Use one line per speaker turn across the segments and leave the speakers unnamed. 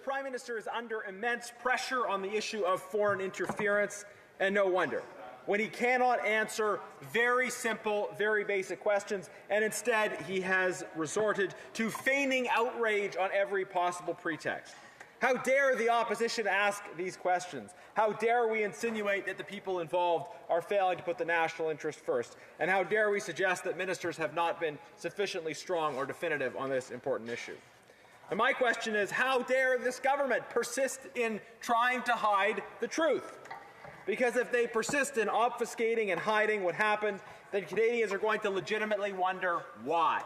Prime Minister is under immense pressure on the issue of foreign interference, and no wonder, when he cannot answer very simple, very basic questions, and instead he has resorted to feigning outrage on every possible pretext. How dare the opposition ask these questions? How dare we insinuate that the people involved are failing to put the national interest first? And how dare we suggest that ministers have not been sufficiently strong or definitive on this important issue? And my question is, how dare this government persist in trying to hide the truth? Because if they persist in obfuscating and hiding what happened, then Canadians are going to legitimately wonder why.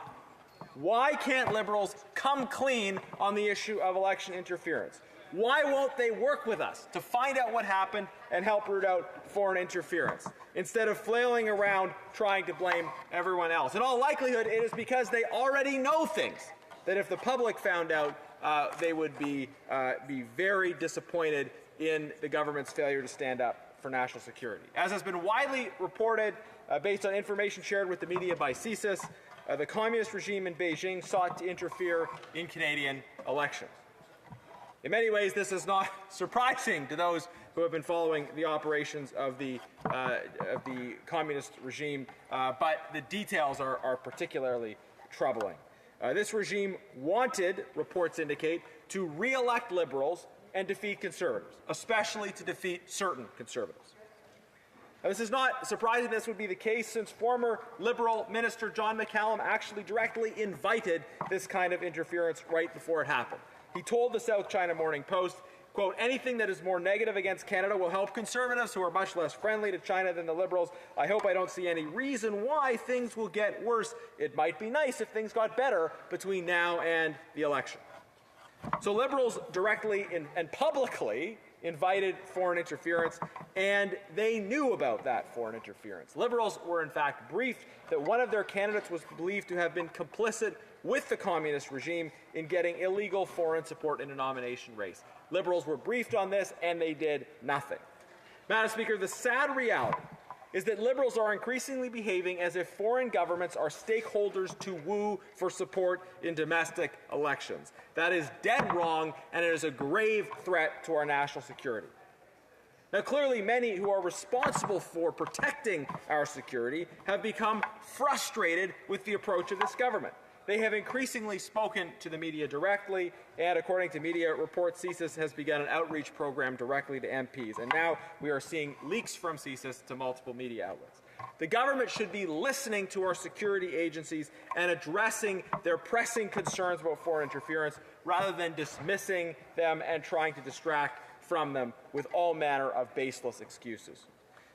Why can't Liberals come clean on the issue of election interference? Why won't they work with us to find out what happened and help root out foreign interference, instead of flailing around trying to blame everyone else? In all likelihood, it is because they already know things that if the public found out, they would be very disappointed in the government's failure to stand up for national security. As has been widely reported, based on information shared with the media by CSIS, the communist regime in Beijing sought to interfere in Canadian elections. In many ways, this is not surprising to those who have been following the operations of the communist regime, but the details are particularly troubling. This regime wanted, reports indicate, to re-elect Liberals and defeat Conservatives, especially to defeat certain Conservatives. Now, this is not surprising this would be the case, since former Liberal Minister John McCallum actually directly invited this kind of interference right before it happened. He told the South China Morning Post, quote, "Anything that is more negative against Canada will help Conservatives who are much less friendly to China than the Liberals. I hope I don't see any reason why things will get worse. It might be nice if things got better between now and the election." So Liberals directly and publicly invited foreign interference, and they knew about that foreign interference. Liberals were in fact briefed that one of their candidates was believed to have been complicit with the communist regime in getting illegal foreign support in a nomination race. Liberals were briefed on this, and they did nothing. Madam Speaker, the sad reality is that Liberals are increasingly behaving as if foreign governments are stakeholders to woo for support in domestic elections. That is dead wrong, and it is a grave threat to our national security. Now, clearly, many who are responsible for protecting our security have become frustrated with the approach of this government. They have increasingly spoken to the media directly, and according to media reports, CSIS has begun an outreach program directly to MPs. And now we are seeing leaks from CSIS to multiple media outlets. The government should be listening to our security agencies and addressing their pressing concerns about foreign interference, rather than dismissing them and trying to distract from them with all manner of baseless excuses.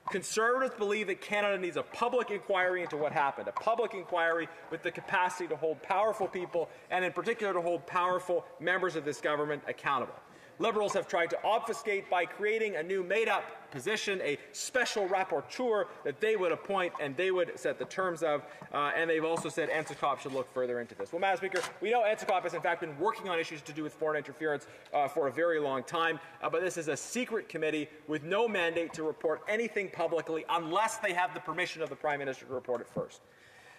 Conservatives believe that Canada needs a public inquiry into what happened, a public inquiry with the capacity to hold powerful people, and in particular to hold powerful members of this government accountable. Liberals have tried to obfuscate by creating a new made-up position, a special rapporteur that they would appoint and they would set the terms of, and they've also said NCCOP should look further into this. Well, Madam Speaker, we know NCCOP has in fact been working on issues to do with foreign interference for a very long time, but this is a secret committee with no mandate to report anything publicly unless they have the permission of the Prime Minister to report it first.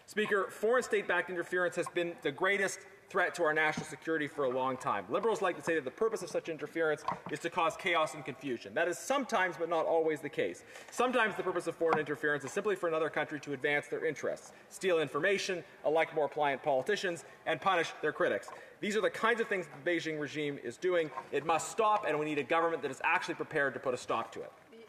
Speaker, foreign state-backed interference has been the greatest threat to our national security for a long time. Liberals like to say that the purpose of such interference is to cause chaos and confusion. That is sometimes, but not always, the case. Sometimes the purpose of foreign interference is simply for another country to advance their interests, steal information, elect more pliant politicians, and punish their critics. These are the kinds of things the Beijing regime is doing. It must stop, and we need a government that is actually prepared to put a stop to it.